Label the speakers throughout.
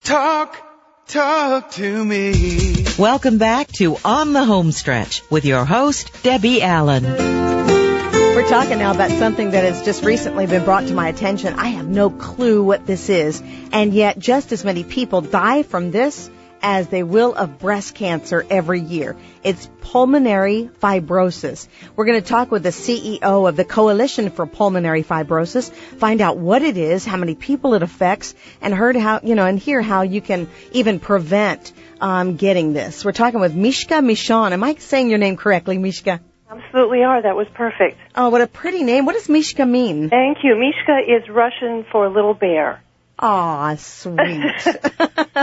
Speaker 1: Talk to me.
Speaker 2: Welcome back to On the Home Stretch with your host, Debbie Allen.
Speaker 3: We're talking now about something that has just recently been brought to my attention. I have no clue what this is, and yet just as many people die from this as they will of breast cancer every year. It's pulmonary fibrosis. We're going to talk with the CEO of the Coalition for Pulmonary Fibrosis, find out what it is, how many people it affects, and hear how you can even prevent getting this. We're talking with Mishka Michon. Am I saying your name correctly, Mishka?
Speaker 4: Absolutely are. That was perfect.
Speaker 3: Oh, what a pretty name. What does Mishka mean?
Speaker 4: Thank you. Mishka is Russian for little bear.
Speaker 3: Aw, sweet.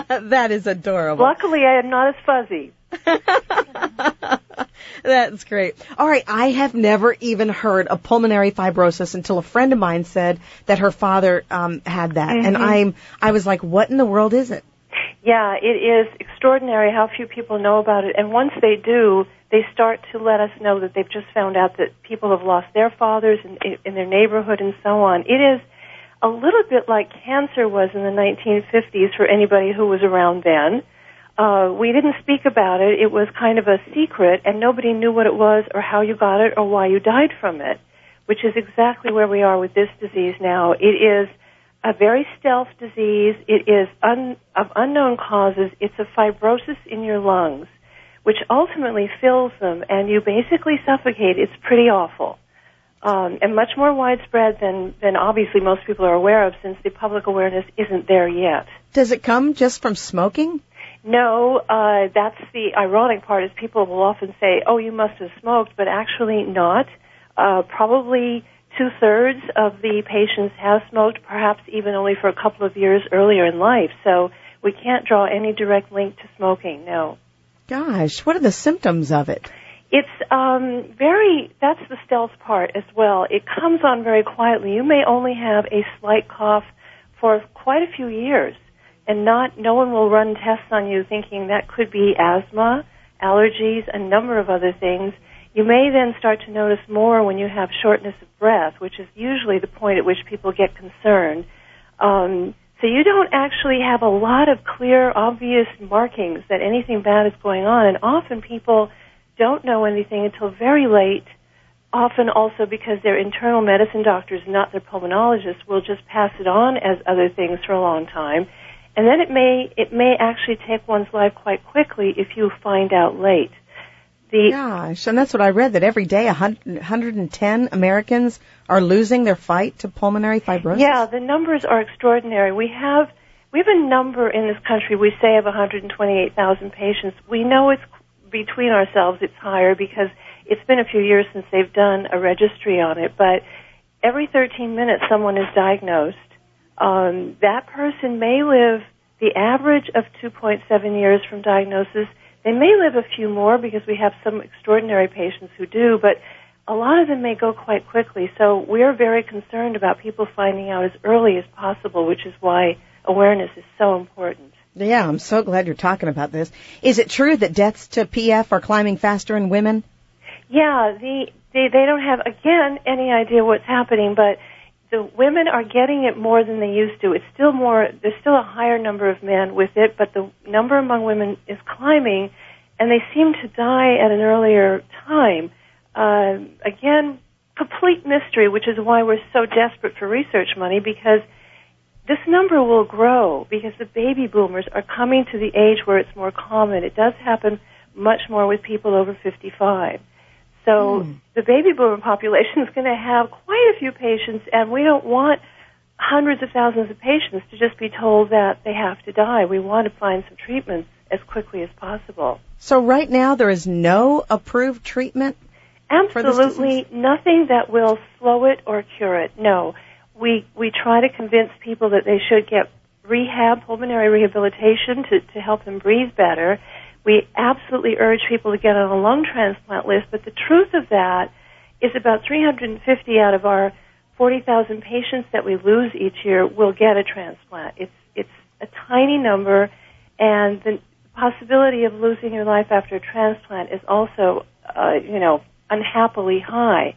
Speaker 3: That is adorable.
Speaker 4: Luckily, I am not as fuzzy.
Speaker 3: That's great. All right, I have never even heard of pulmonary fibrosis until a friend of mine said that her father had that. Mm-hmm. And I was like, what in the world is it?
Speaker 4: Yeah, it is extraordinary how few people know about it. And once they do, they start to let us know that they've just found out that people have lost their fathers in their neighborhood and so on. It is a little bit like cancer was in the 1950s for anybody who was around then. We didn't speak about it. It was kind of a secret, and nobody knew what it was or how you got it or why you died from it, which is exactly where we are with this disease now. It is a very stealth disease. It is of unknown causes. It's a fibrosis in your lungs, which ultimately fills them, and you basically suffocate. It's pretty awful. And much more widespread than obviously most people are aware of, since the public awareness isn't there yet.
Speaker 3: Does it come just from smoking?
Speaker 4: No, that's the ironic part, is people will often say, oh, you must have smoked, but actually not. Probably 2/3 of the patients have smoked, perhaps even only for a couple of years earlier in life. So we can't draw any direct link to smoking, no.
Speaker 3: Gosh, what are the symptoms of it?
Speaker 4: It's that's the stealth part as well. It comes on very quietly. You may only have a slight cough for quite a few years, and no one will run tests on you thinking that could be asthma, allergies, a number of other things. You may then start to notice more when you have shortness of breath, which is usually the point at which people get concerned. So you don't actually have a lot of clear, obvious markings that anything bad is going on, and often people don't know anything until very late, often also because their internal medicine doctors, not their pulmonologists, will just pass it on as other things for a long time. And then it may actually take one's life quite quickly if you find out late.
Speaker 3: Gosh, and that's what I read, that every day 110 Americans are losing their fight to pulmonary fibrosis.
Speaker 4: Yeah, the numbers are extraordinary. We have a number in this country, we say, of 128,000 patients. We know it's between ourselves it's higher because it's been a few years since they've done a registry on it, but every 13 minutes someone is diagnosed. That person may live the average of 2.7 years from diagnosis. They may live a few more because we have some extraordinary patients who do, but a lot of them may go quite quickly. So we're very concerned about people finding out as early as possible, which is why awareness is so important.
Speaker 3: Yeah, I'm so glad you're talking about this. Is it true that deaths to PF are climbing faster in women?
Speaker 4: Yeah, they don't have, again, any idea what's happening, but the women are getting it more than they used to. It's still there's still a higher number of men with it, but the number among women is climbing, and they seem to die at an earlier time. Again, complete mystery, which is why we're so desperate for research money, because this number will grow because the baby boomers are coming to the age where it's more common. It does happen much more with people over 55. So the baby boomer population is going to have quite a few patients, and we don't want hundreds of thousands of patients to just be told that they have to die. We want to find some treatments as quickly as possible.
Speaker 3: So right now there is no approved treatment?
Speaker 4: Absolutely nothing that will slow it or cure it, no. We try to convince people that they should get rehab, pulmonary rehabilitation to help them breathe better. We absolutely urge people to get on a lung transplant list, but the truth of that is about 350 out of our 40,000 patients that we lose each year will get a transplant. It's a tiny number, and the possibility of losing your life after a transplant is also, unhappily high.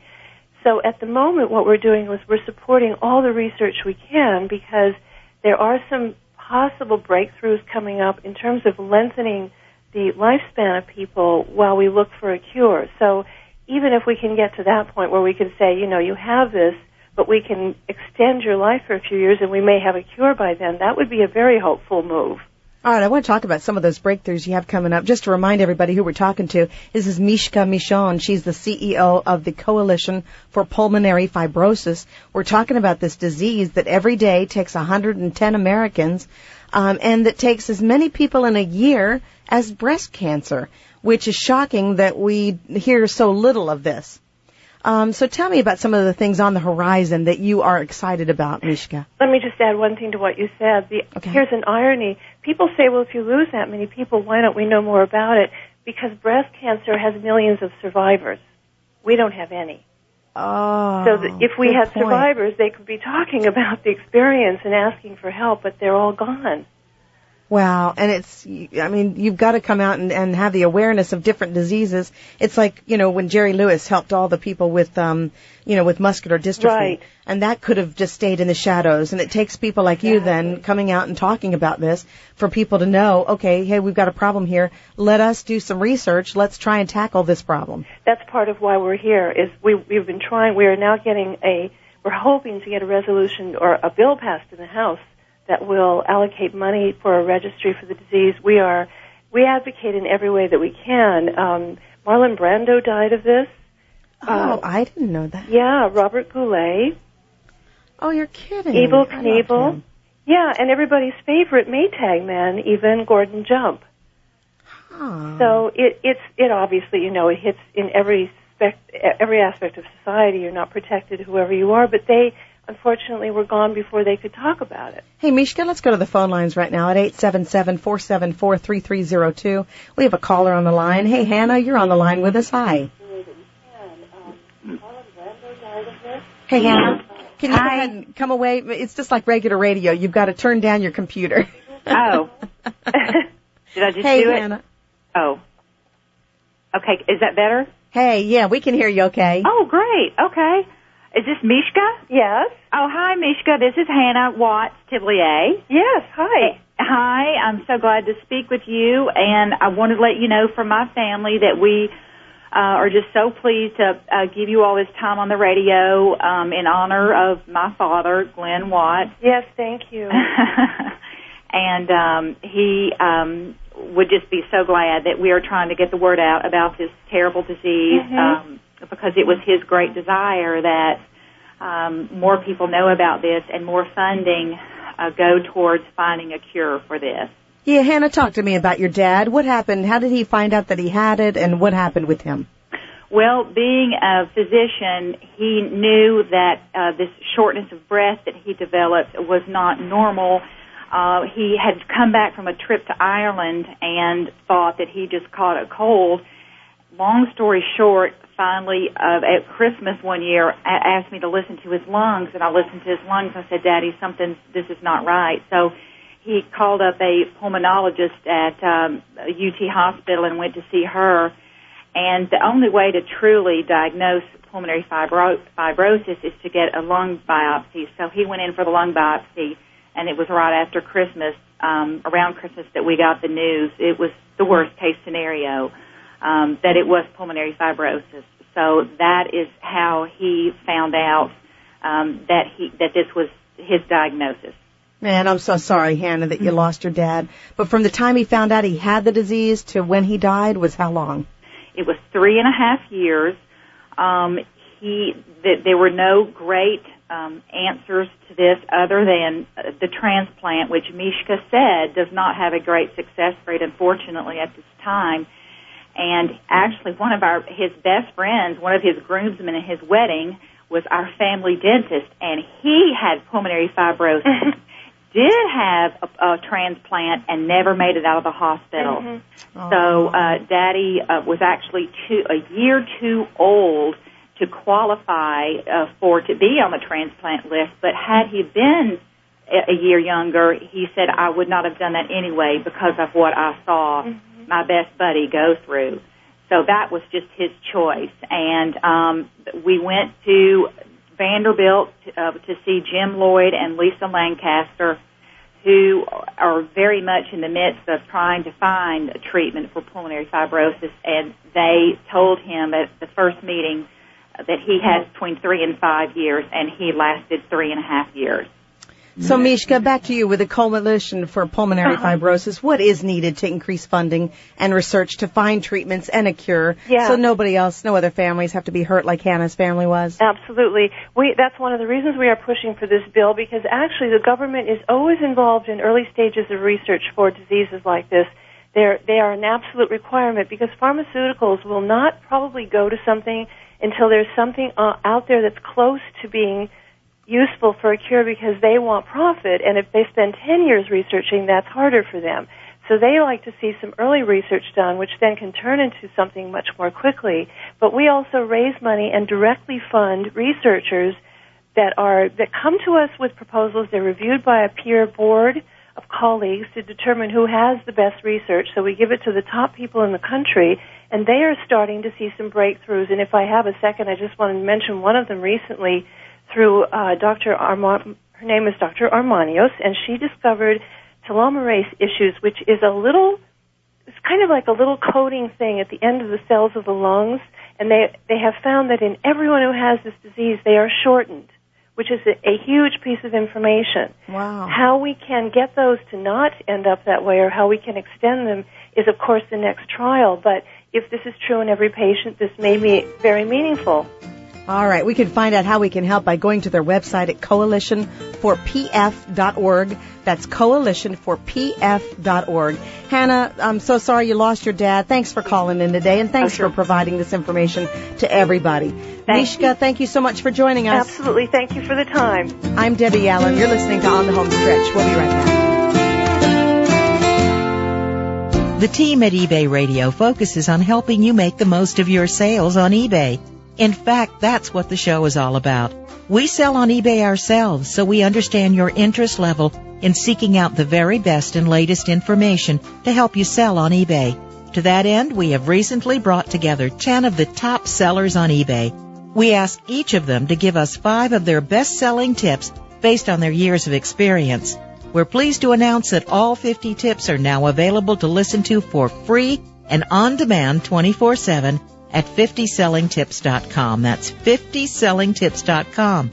Speaker 4: So at the moment, what we're doing is we're supporting all the research we can, because there are some possible breakthroughs coming up in terms of lengthening the lifespan of people while we look for a cure. So even if we can get to that point where we can say, you have this, but we can extend your life for a few years and we may have a cure by then, that would be a very hopeful move.
Speaker 3: All right, I want to talk about some of those breakthroughs you have coming up. Just to remind everybody who we're talking to, this is Mishka Michon. She's the CEO of the Coalition for Pulmonary Fibrosis. We're talking about this disease that every day takes 110 Americans, and that takes as many people in a year as breast cancer, which is shocking that we hear so little of this. So tell me about some of the things on the horizon that you are excited about, Mishka.
Speaker 4: Let me just add one thing to what you said.
Speaker 3: Okay.
Speaker 4: Here's an irony. People say, well, if you lose that many people, why don't we know more about it? Because breast cancer has millions of survivors. We don't have any.
Speaker 3: Oh,
Speaker 4: so if we had
Speaker 3: point.
Speaker 4: survivors, they could be talking about the experience and asking for help, but they're all gone.
Speaker 3: Wow, and you've got to come out and have the awareness of different diseases. It's like, when Jerry Lewis helped all the people with, with muscular dystrophy.
Speaker 4: Right.
Speaker 3: And that could have just stayed in the shadows. And it takes people like you then coming out and talking about this for people to know, okay, hey, we've got a problem here. Let us do some research. Let's try and tackle this problem.
Speaker 4: That's part of why we're here, is we've been trying, we are now we're hoping to get a resolution or a bill passed in the House that will allocate money for a registry for the disease. We advocate in every way that we can. Marlon Brando died of this.
Speaker 3: I didn't know that.
Speaker 4: Yeah, Robert Goulet.
Speaker 3: Oh, you're kidding.
Speaker 4: Evel Knievel. Yeah, and everybody's favorite Maytag man, even Gordon Jump.
Speaker 3: Huh.
Speaker 4: So it obviously, it hits in every aspect of society. You're not protected, whoever you are, but they unfortunately were gone before they could talk about it.
Speaker 3: Hey, Mishka, let's go to the phone lines right now at 877-474-3302. We have a caller on the line. Hey, Hannah, you're on the line with us. Hi. Hey, Hannah, can you go ahead and come away? It's just like regular radio. You've got to turn down your computer.
Speaker 5: Oh. Did I just
Speaker 3: hey,
Speaker 5: do it?
Speaker 3: Hannah.
Speaker 5: Oh. Okay, is that better?
Speaker 3: Hey, yeah, we can hear you okay.
Speaker 5: Oh, great. Okay. Is this Mishka?
Speaker 4: Yes.
Speaker 5: Oh, hi, Mishka. This is Hannah Watts Tiblier.
Speaker 4: Yes, hi.
Speaker 5: Hi, I'm so glad to speak with you, and I want to let you know from my family that we are just so pleased to give you all this time on the radio in honor of my father, Glenn Watts.
Speaker 4: Yes, thank you.
Speaker 5: And he would just be so glad that we are trying to get the word out about this terrible disease, because it was his great desire that more people know about this and more funding go towards finding a cure for this.
Speaker 3: Yeah, Hannah, talk to me about your dad. What happened? How did he find out that he had it, and what happened with him?
Speaker 5: Well, being a physician, he knew that this shortness of breath that he developed was not normal. He had come back from a trip to Ireland and thought that he just caught a cold. Long story short, finally, at Christmas one year, asked me to listen to his lungs, and I listened to his lungs. I said, Daddy, this is not right. So he called up a pulmonologist at UT Hospital and went to see her. And the only way to truly diagnose pulmonary fibrosis is to get a lung biopsy. So he went in for the lung biopsy, and it was right after Christmas, around Christmas, that we got the news. It was the worst-case scenario, that it was pulmonary fibrosis. So that is how he found out that this was his diagnosis.
Speaker 3: Man, I'm so sorry, Hannah, that you lost your dad. But from the time he found out he had the disease to when he died was how long?
Speaker 5: It was 3.5 years. There were no great answers to this other than the transplant, which Mishka said does not have a great success rate, unfortunately, at this time. And actually, one of his best friends, one of his groomsmen at his wedding, was our family dentist, and he had pulmonary fibrosis. Did have a transplant and never made it out of the hospital. So Daddy was actually a year too old to qualify to be on the transplant list. But had he been a year younger, he said, I would not have done that anyway because of what I saw my best buddy go through. So that was just his choice. And we went to Vanderbilt to see Jim Lloyd and Lisa Lancaster, who are very much in the midst of trying to find a treatment for pulmonary fibrosis, and they told him at the first meeting that he has between 3 and 5 years, and he lasted 3.5 years.
Speaker 3: So, Mishka, back to you with the Coalition for Pulmonary Fibrosis. What is needed to increase funding and research to find treatments and a cure so nobody else, no other families have to be hurt like Hannah's family was?
Speaker 4: Absolutely. That's one of the reasons we are pushing for this bill, because actually the government is always involved in early stages of research for diseases like this. They are an absolute requirement, because pharmaceuticals will not probably go to something until there's something out there that's close to being useful for a cure, because they want profit, and if they spend 10 years researching, that's harder for them. So they like to see some early research done, which then can turn into something much more quickly. But we also raise money and directly fund researchers that come to us with proposals. They're reviewed by a peer board of colleagues to determine who has the best research. So we give it to the top people in the country, and they are starting to see some breakthroughs. And if I have a second, I just want to mention one of them recently through her name is Dr. Armanios, and she discovered telomerase issues, which is it's kind of like a little coating thing at the end of the cells of the lungs, and they have found that in everyone who has this disease, they are shortened, which is a huge piece of information.
Speaker 3: Wow.
Speaker 4: How we can get those to not end up that way, or how we can extend them, is, of course, the next trial. But if this is true in every patient, this may be very meaningful.
Speaker 3: All right, we can find out how we can help by going to their website at coalitionforpf.org. That's coalitionforpf.org. Hannah, I'm so sorry you lost your dad. Thanks for calling in today, and thanks for providing this information to everybody. Mishka, thank you so much for joining us.
Speaker 4: Absolutely. Thank you for the time.
Speaker 3: I'm Debbie Allen. You're listening to On the Home Stretch. We'll be right back.
Speaker 2: The team at eBay Radio focuses on helping you make the most of your sales on eBay. In fact, that's what the show is all about. We sell on eBay ourselves, so we understand your interest level in seeking out the very best and latest information to help you sell on eBay. To that end, we have recently brought together 10 of the top sellers on eBay. We ask each of them to give us 5 of their best-selling tips based on their years of experience. We're pleased to announce that all 50 tips are now available to listen to for free and on-demand 24/7 at 50sellingtips.com. That's 50sellingtips.com.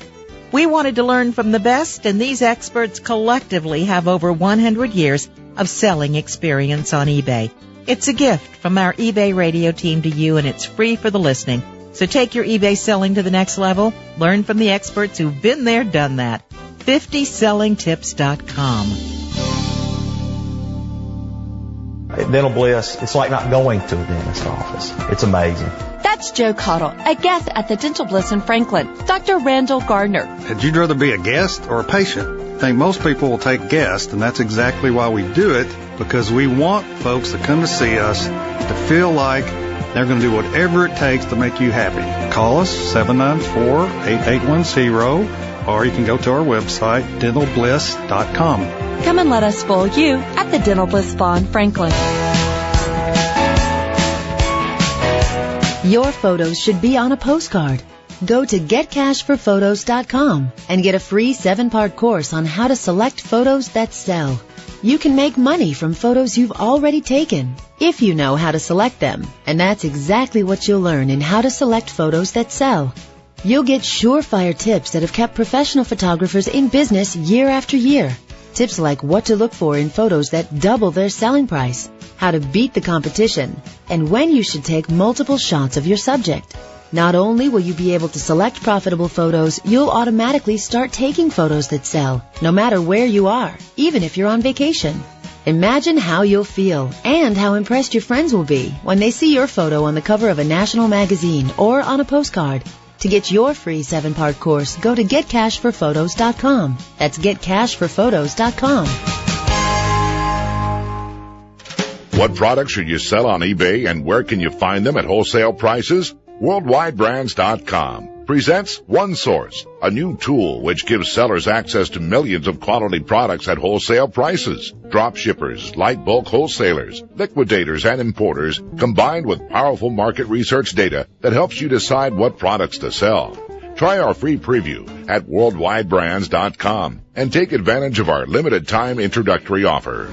Speaker 2: We wanted to learn from the best, and these experts collectively have over 100 years of selling experience on eBay. It's a gift from our eBay Radio team to you, and it's free for the listening. So take your eBay selling to the next level. Learn from the experts who've been there, done that. 50sellingtips.com.
Speaker 6: At Dental Bliss, it's like not going to a dentist's office. It's amazing.
Speaker 7: That's Joe Cottle, a guest at the Dental Bliss in Franklin. Dr. Randall Gardner.
Speaker 8: Would you rather be a guest or a patient? I think most people will take guest, and that's exactly why we do it, because we want folks that come to see us to feel like they're going to do whatever it takes to make you happy. Call us, 794-8810, or you can go to our website, dentalbliss.com.
Speaker 7: Come and let us fool you at the Dental Bliss Spa in Franklin.
Speaker 9: Your photos should be on a postcard. Go to getcashforphotos.com and get a free 7-part course on how to select photos that sell. You can make money from photos you've already taken if you know how to select them. And that's exactly what you'll learn in How to Select Photos That Sell. You'll get surefire tips that have kept professional photographers in business year after year. Tips like what to look for in photos that double their selling price, how to beat the competition, and when you should take multiple shots of your subject. Not only will you be able to select profitable photos, you'll automatically start taking photos that sell, no matter where you are, even if you're on vacation. Imagine how you'll feel and how impressed your friends will be when they see your photo on the cover of a national magazine or on a postcard. To get your free 7-part course, go to getcashforphotos.com. That's getcashforphotos.com.
Speaker 10: What products should you sell on eBay, and where can you find them at wholesale prices? WorldwideBrands.com presents One Source, a new tool which gives sellers access to millions of quality products at wholesale prices. Drop shippers, light bulk wholesalers, liquidators, and importers, combined with powerful market research data that helps you decide what products to sell. Try our free preview at worldwidebrands.com and take advantage of our limited time introductory offer.